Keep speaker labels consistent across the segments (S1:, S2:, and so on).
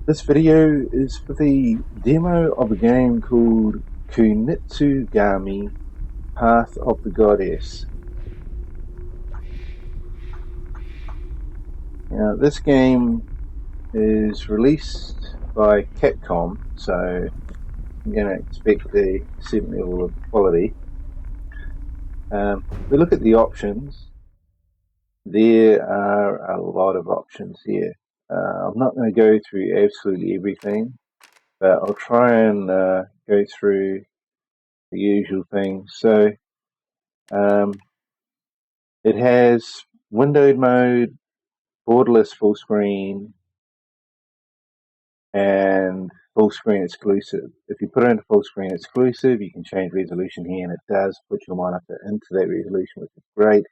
S1: This video is for the demo of a game called Kunitsu-Gami, Path of the Goddess. Now, this game is released by Capcom, so I'm going to expect a certain level of quality. We look at the options. There are a lot of options here. I'm not going to go through absolutely everything, but I'll try and go through the usual things. So it has windowed mode, borderless full screen, and full screen exclusive. If you put it into full screen exclusive, you can change resolution here, and it does put your monitor into that resolution, which is great.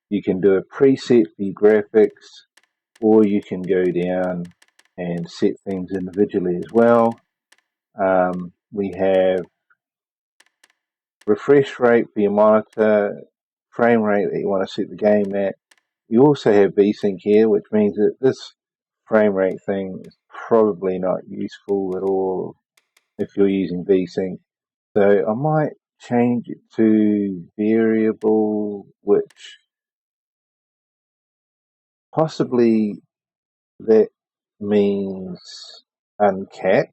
S1: You can do a preset for your graphics, or you can go down and set things individually as well. We have refresh rate for your monitor, frame rate that you want to set the game at. You also have VSync here, which means that this frame rate thing is probably not useful at all if you're using VSync. So I might change it to variable, which possibly that means uncapped.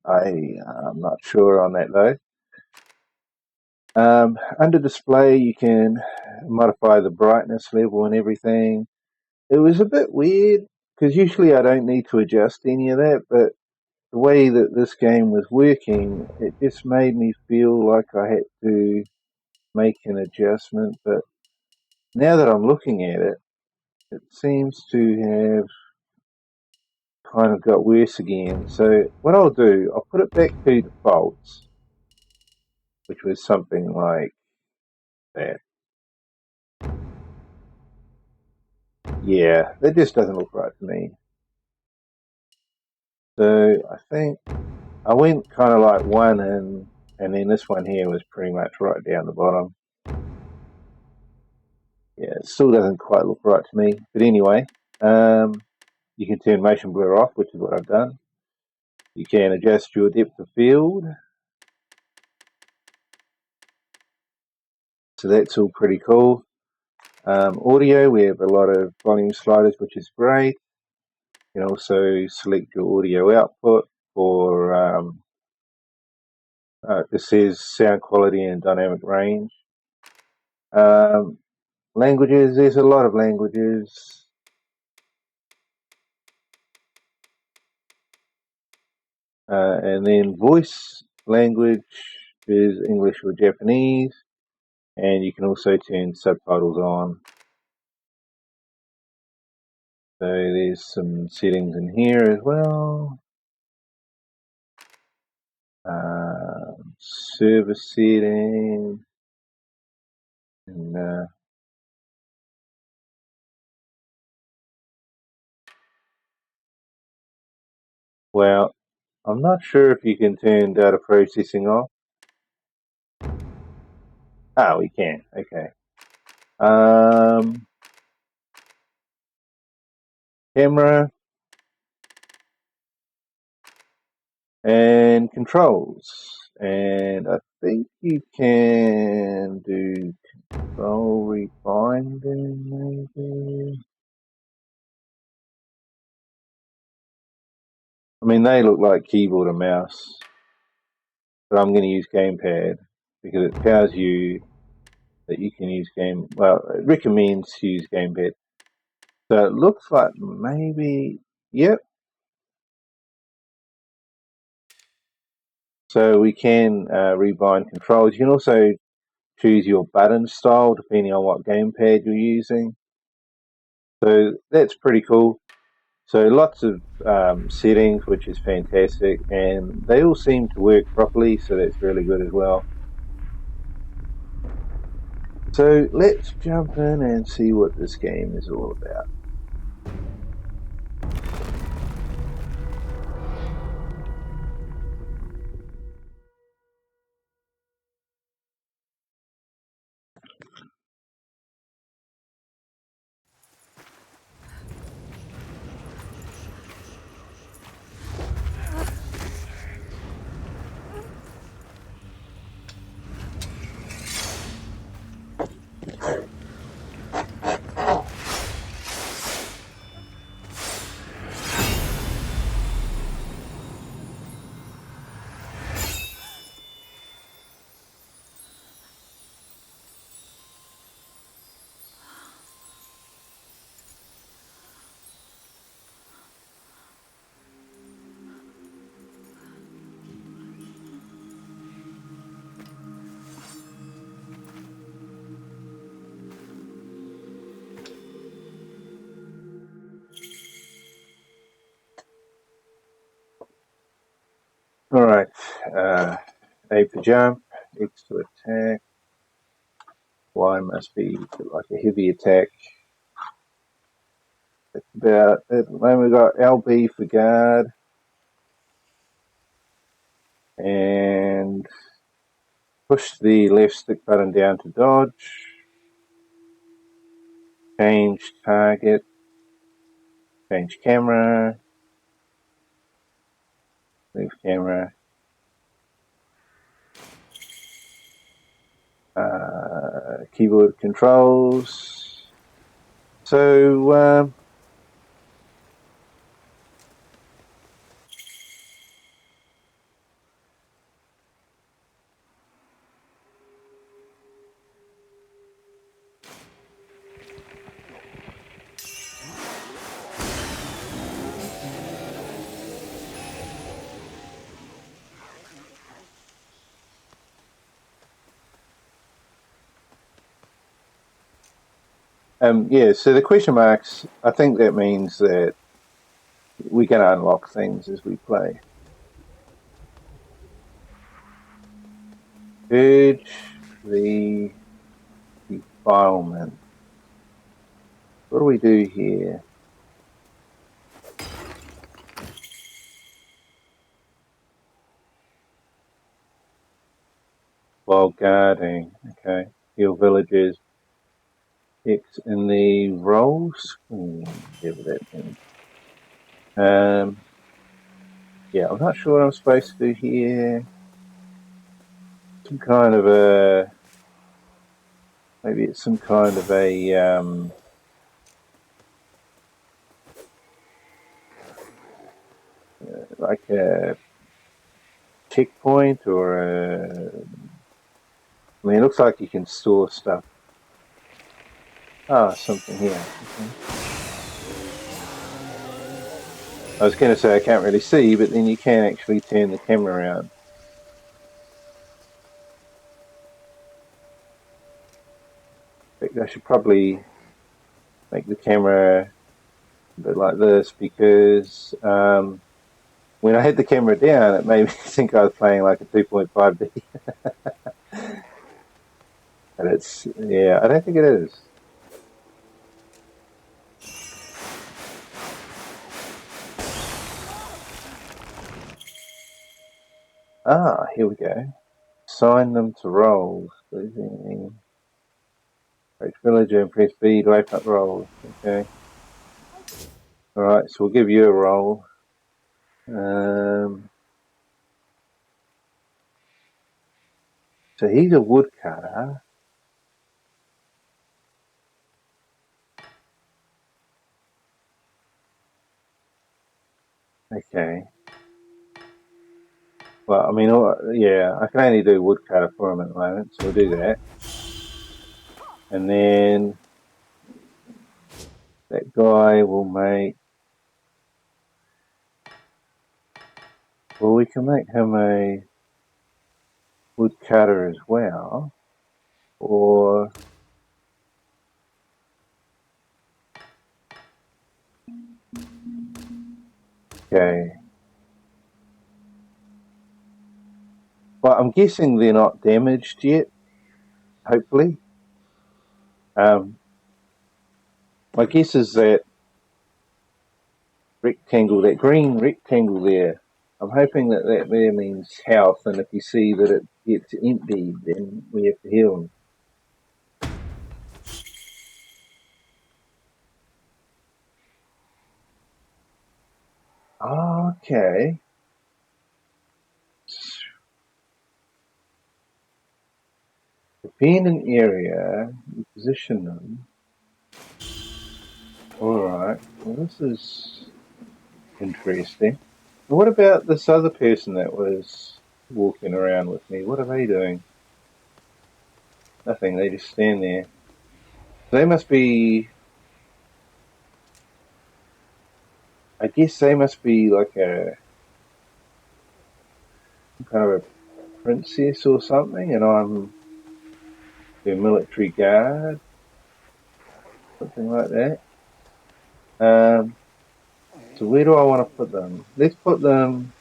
S1: I'm not sure on that though. Under display, you can modify the brightness level and everything. It was a bit weird because usually I don't need to adjust any of that, but the way that this game was working, it just made me feel like I had to make an adjustment. But now that I'm looking at it, it seems to have kind of got worse again. So what I'll do, I'll put it back to defaults, which was something like that. Yeah, that just doesn't look right to me. So I think I went kind of like one in, and then this one here was pretty much right down the bottom. Yeah, it still doesn't quite look right to me. But anyway, you can turn motion blur off, which is what I've done. You can adjust your depth of field. So that's all pretty cool. Audio, we have a lot of volume sliders, which is great. You can also select your audio output for, this says sound quality and dynamic range. Languages, there's a lot of languages. And then voice language is English or Japanese. And you can also turn subtitles on. So there's some settings in here as well. Server settings. And well, I'm not sure if you can turn data processing off. Oh, we can. Okay. Camera and controls. And I think you can do control rebinding maybe. I mean, they look like keyboard and mouse, but I'm going to use gamepad because it tells you that you can use well, it recommends to use gamepad. So it looks like maybe, yep. So we can rebind controls. You can also choose your button style depending on what gamepad you're using. So that's pretty cool. So lots of settings, which is fantastic, and they all seem to work properly, so that's really good as well. So let's jump in and see what this game is all about. Alright, A for jump, X to attack, Y must be like a heavy attack. That's about it. At the moment we've got LB for guard, and push the left stick button down to dodge, change target, change camera, leave camera, keyboard controls. So, yeah, so the question marks, I think that means that we're going to unlock things as we play. Purge the defilement. What do we do here? While guarding, okay. Heal villagers. X in the roll screen, whatever that means. Yeah, I'm not sure what I'm supposed to do here. Some kind of a, maybe it's some kind of a, like a checkpoint or a, I mean, it looks like you can store stuff. Ah, something here. Okay. I was going to say I can't really see, but then you can actually turn the camera around. In fact, I should probably make the camera a bit like this because when I had the camera down, it made me think I was playing like a 2.5D. And it's, yeah, I don't think it is. Ah, here we go. Assign them to roles. Each villager and press B to open up roles. Okay. Alright, so we'll give you a role. So he's a woodcutter. Okay. Well, I mean, yeah, I can only do woodcutter for him at the moment, so we'll do that. And then that guy will make, well, we can make him a woodcutter as well. Or, okay. Well, I'm guessing they're not damaged yet, hopefully. My guess is that rectangle, that green rectangle there, I'm hoping that that there means health, and if you see that it gets empty, then we have to heal them. Okay. Dependent area, you position them. Alright, well this is interesting. What about this other person that was walking around with me? What are they doing? Nothing, they just stand there. They must be, I guess they must be like a kind of a princess or something, and I'm their military guard, something like that. So where do I want to put them? Let's put them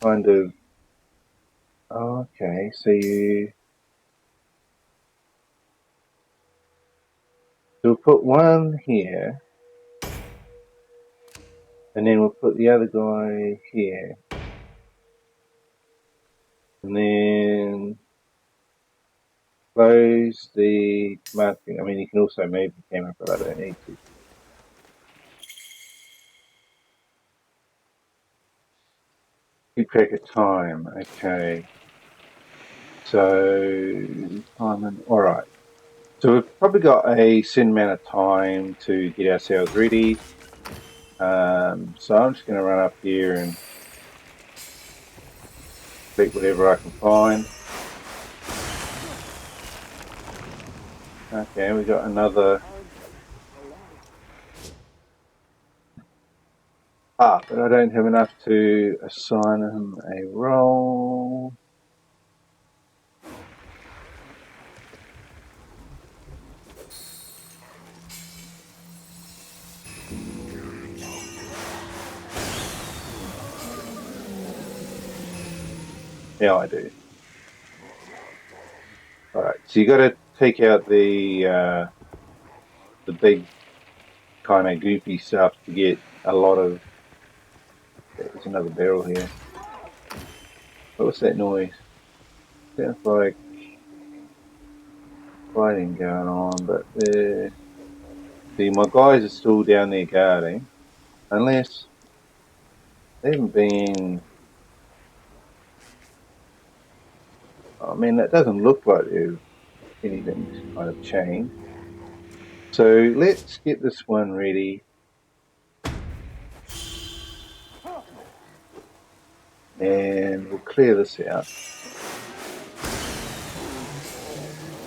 S1: kind of... Okay, so we'll put one here, and then we'll put the other guy here, and then close the command thing. I mean, you can also move the camera, but I don't need to. Keep track of time. Okay. So, time, alright. So we've probably got a certain amount of time to get ourselves ready. So I'm just going to run up here and collect whatever I can find. Okay, we got another... but I don't have enough to assign him a role. Yeah, I do. Alright, so you got to take out the big kind of goofy stuff to get a lot of... There's another barrel here. What's that noise? Sounds like fighting going on, but see, my guys are still down there guarding, unless they haven't been... I mean, that doesn't look like anything's kind of changed. So let's get this one ready. And we'll clear this out.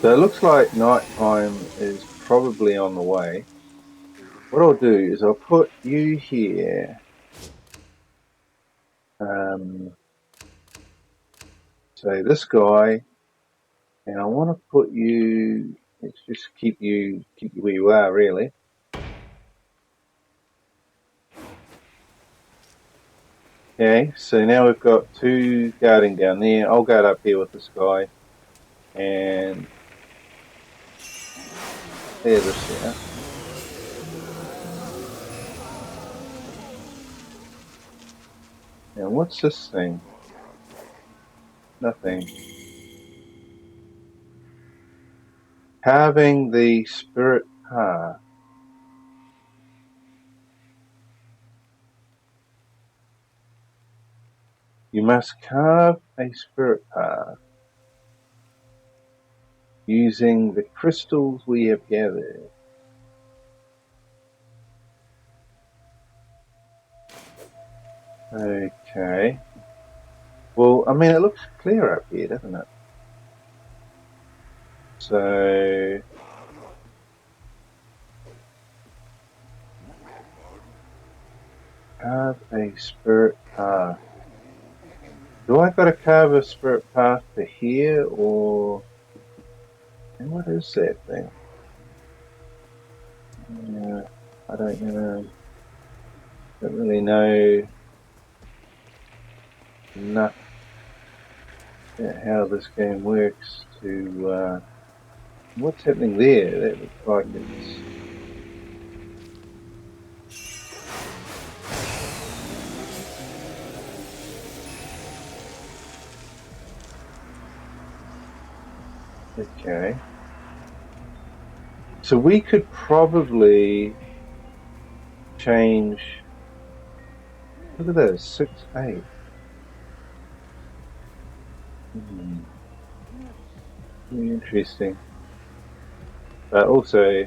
S1: So it looks like nighttime is probably on the way. What I'll do is I'll put you here. So this guy, and I want to put you... Let's just keep you where you are, really. Okay, so now we've got two guarding down there. I'll guard up here with this guy, and clear this out. Now what's this thing? Nothing. Carving the spirit path. You must carve a spirit path using the crystals we have gathered. Okay. Well, I mean, it looks clear up here, doesn't it? So... carve a spirit path. Do I got to carve a spirit path to here, or... And what is that thing? I don't know. Don't really know enough about how this game works to... what's happening there? That looks like it's... Okay. So we could probably change... Look at those, 6, 8. Very interesting. But also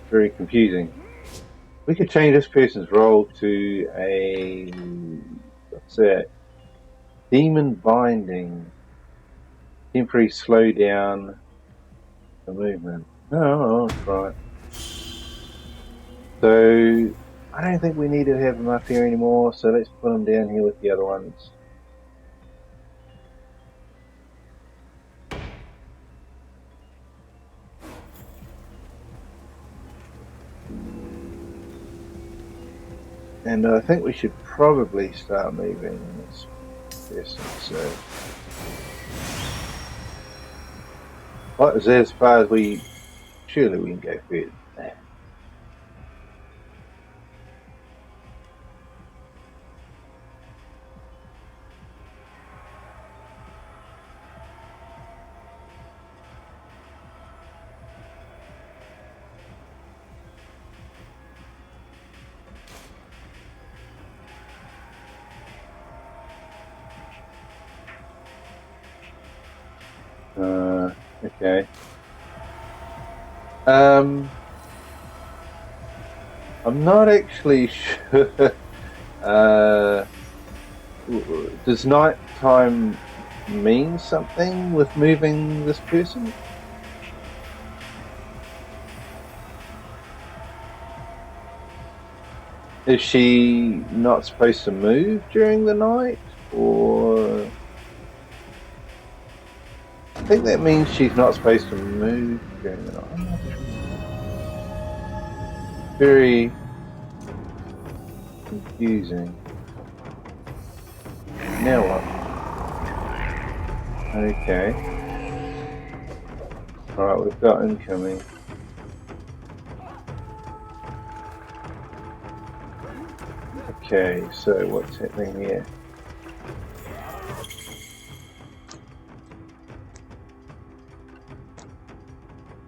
S1: very confusing. We could change this person's role to a... what's that? Demon binding. Temporary slow down the movement. Oh, that's right. So I don't think we need to have them up here anymore, so let's put them down here with the other ones. And I think we should probably start moving this person. So, what is as far as we? Surely we can go further than that. Okay. I'm not actually sure. Does night time mean something with moving this person? Is she not supposed to move during the night? Or I think that means she's not supposed to move during the night. I'm not sure. Very confusing. Now what? Okay. Alright, we've got incoming. Okay, so what's happening here?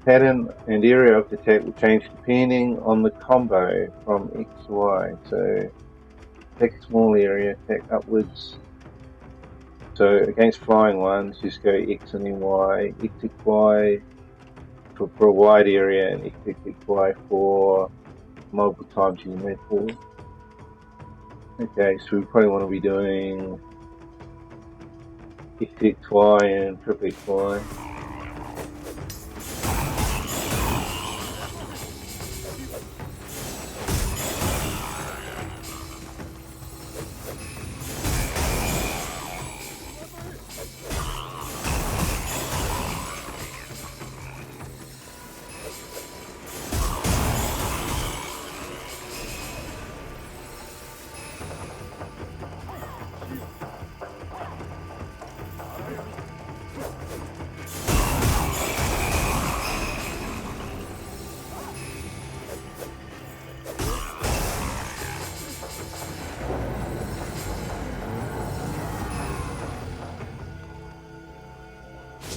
S1: Pattern and area of attack will change depending on the combo from X to Y. So attack a small area, attack upwards. So against flying ones, just go X and then Y. X, X, Y for a wide area, and X, X, X, Y for multiple times you can move forward. Okay, so we probably want to be doing X, X, Y and triple X, Y.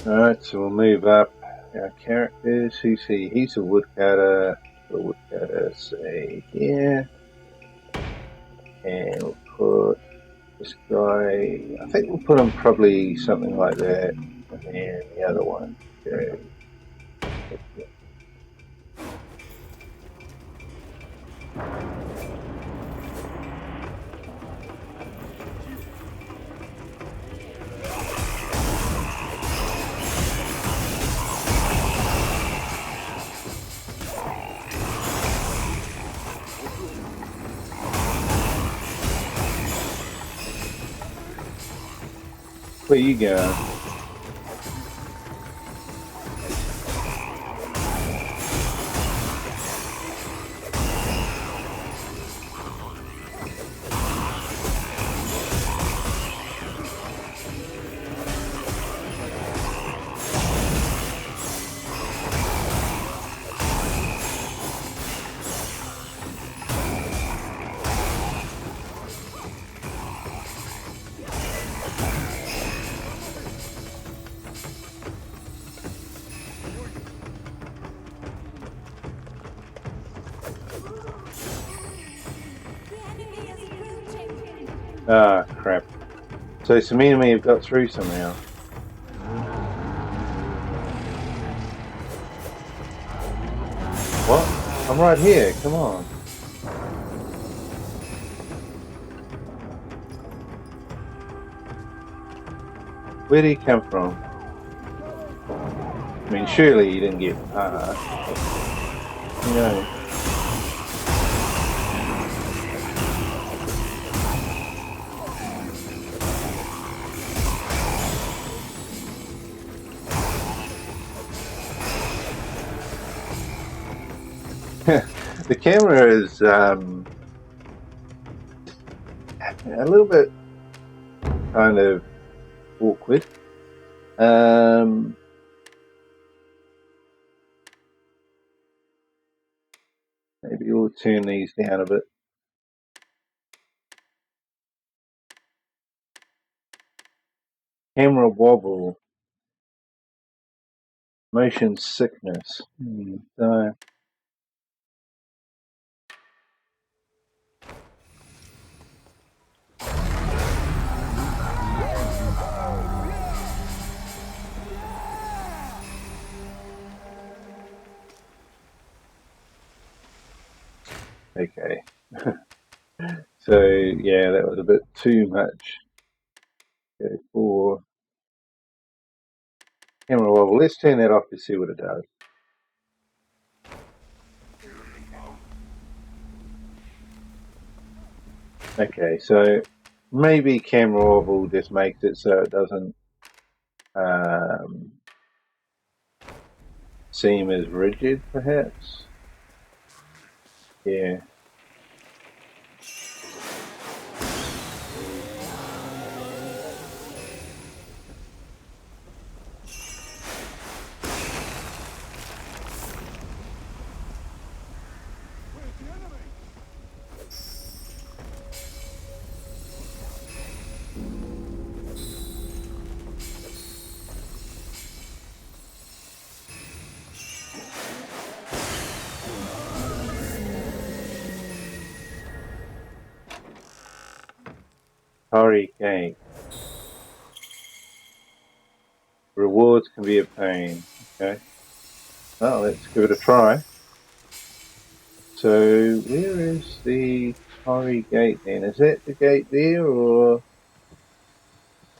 S1: Alright, so we'll move up our characters. Who's he? He's a woodcutter. The woodcutter, say here. And we'll put this guy, I think we'll put him probably something like that. And then the other one. Okay. Where you going? Ah, crap. So some enemy have got through somehow. What? I'm right here, come on. Where did he come from? I mean, surely he didn't get past. You know. The camera is a little bit kind of awkward. Maybe we'll turn these down a bit. Camera wobble. Motion sickness. So, okay. So yeah, that was a bit too much. Okay, for camera wobble. Let's turn that off to see what it does. Okay, so maybe camera wobble just makes it so it doesn't seem as rigid, perhaps. Yeah. Hurry game. Rewards can be obtained. Okay. Well, let's give it a try. So where is the Hurry gate then? Is that the gate there, or?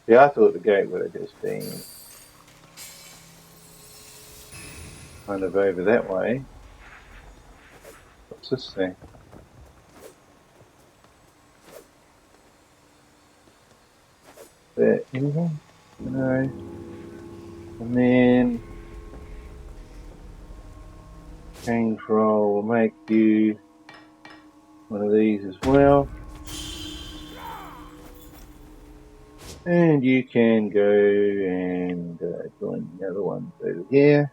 S1: Yeah, I thought the gate would have just been kind of over that way. What's this thing? Is that anything? No. And then change roll will make you one of these as well. And you can go and join the other ones over here.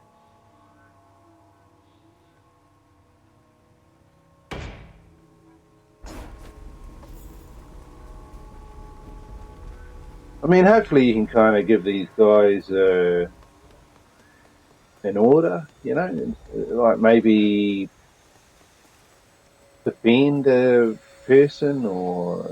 S1: I mean, hopefully you can kind of give these guys an order, you know, like maybe defend a person or...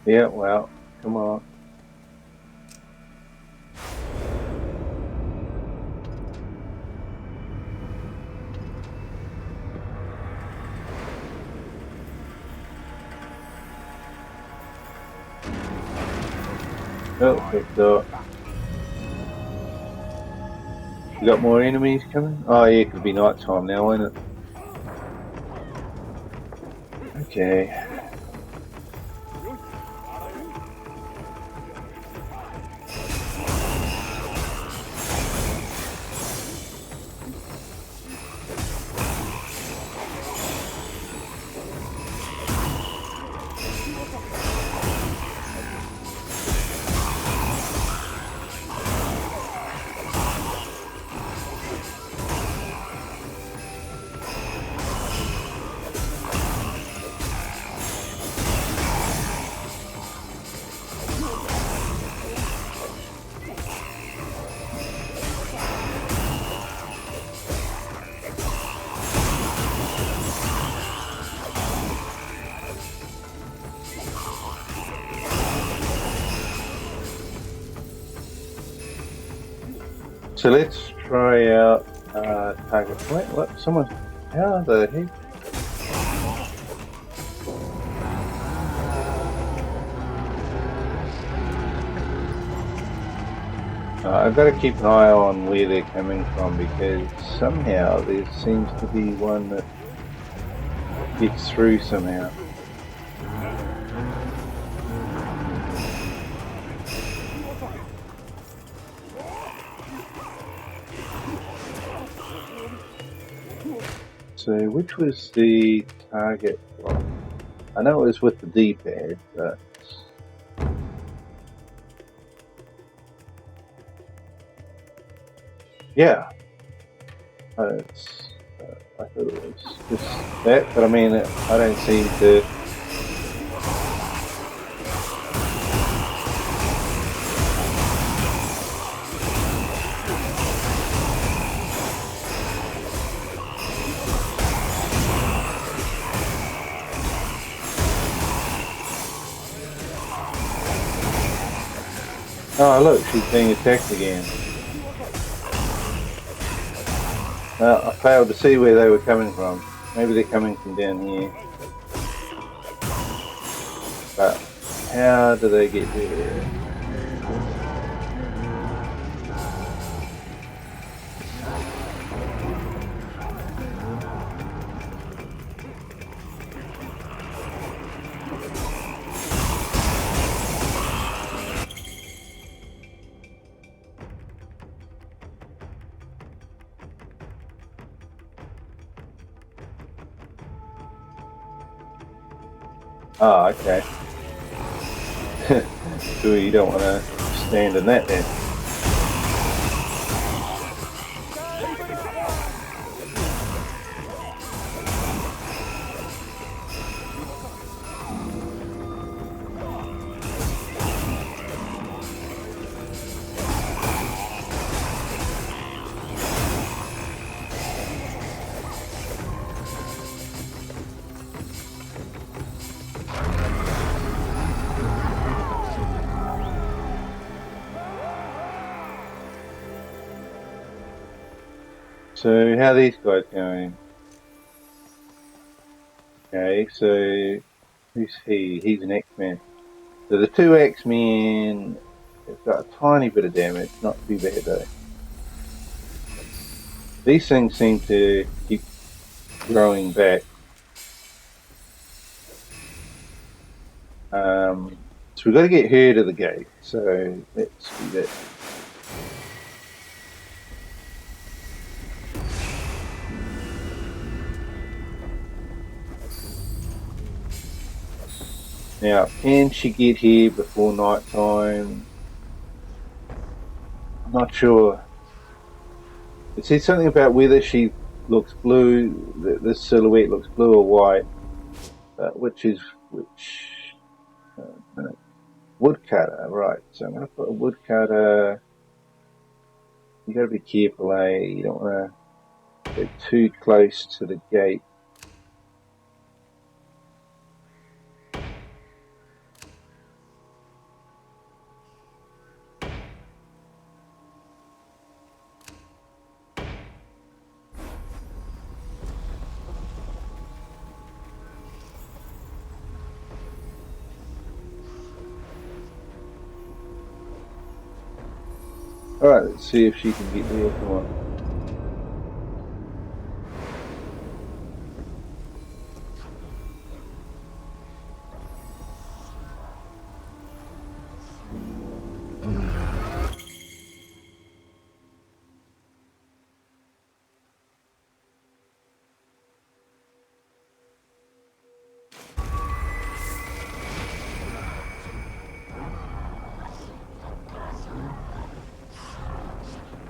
S1: Yeah, well, come on. Oh, it's you got more enemies coming? Oh yeah, it could be night time now, won't it? Okay. So let's try out target point. What? Someone? How the heck? I've got to keep an eye on where they're coming from because somehow there seems to be one that gets through somehow. So which was the target block? I know it was with the D-pad, but yeah, I thought it was just that, but I mean, I don't seem to. Oh, look, she's being attacked again. I failed to see where they were coming from. Maybe they're coming from down here. But how do they get there? Oh, okay. So you don't want to stand in that then. So how are these guys going? Okay, so who's he? He's an X-Men. So the two X-Men have got a tiny bit of damage, not too bad though. These things seem to keep growing back. So we've got to get her to the gate. So let's do that. Now, can she get here before night time? I'm not sure. It says something about whether she looks blue, this silhouette looks blue or white, which is which. Woodcutter, right. So I'm going to put a woodcutter. You got to be careful, eh? You don't want to get too close to the gate. Alright, let's see if she can get there. Come on.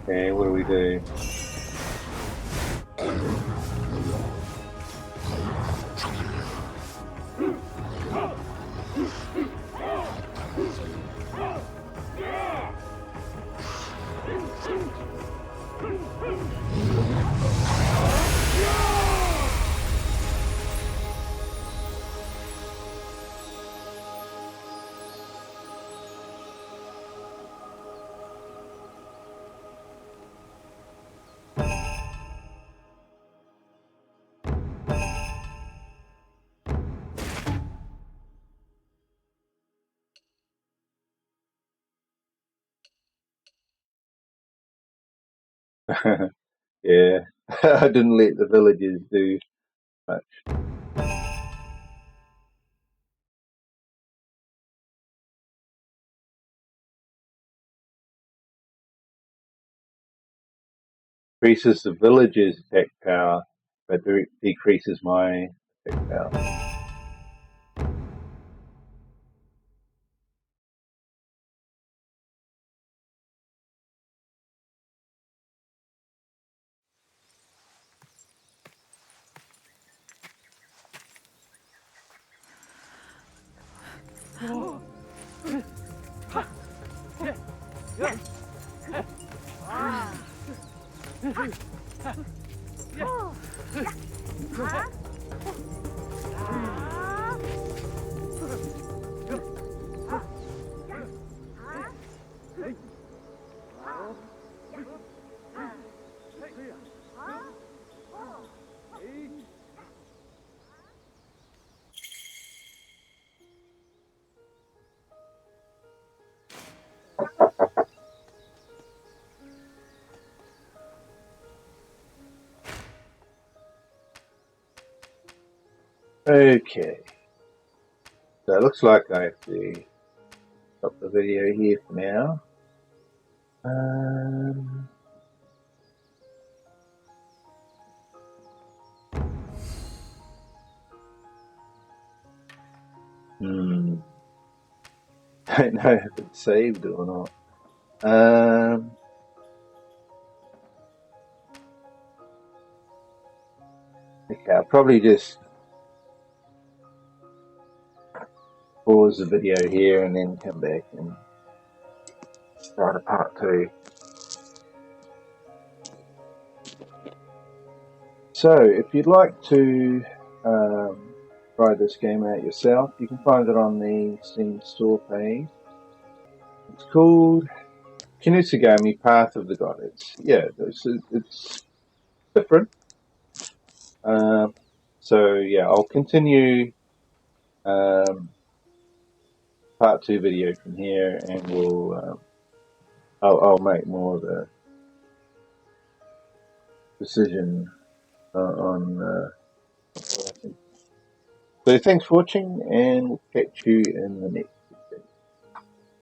S1: Okay, what do we do? Yeah, I didn't let the villagers do much. Increases the villagers' attack power, but decreases my attack power. Okay, so it looks like I have to stop the video here for now. Um, hmm, don't know if it's saved or not. Okay, I'll probably just pause the video here and then come back and start a part two. So, if you'd like to try this game out yourself, you can find it on the Steam store page. It's called Kunitsu-Gami, Path of the Goddess. Yeah, it's different. So yeah, I'll continue part two video from here, and I'll make more of a decision on what I think. So thanks for watching, and we'll catch you in the next.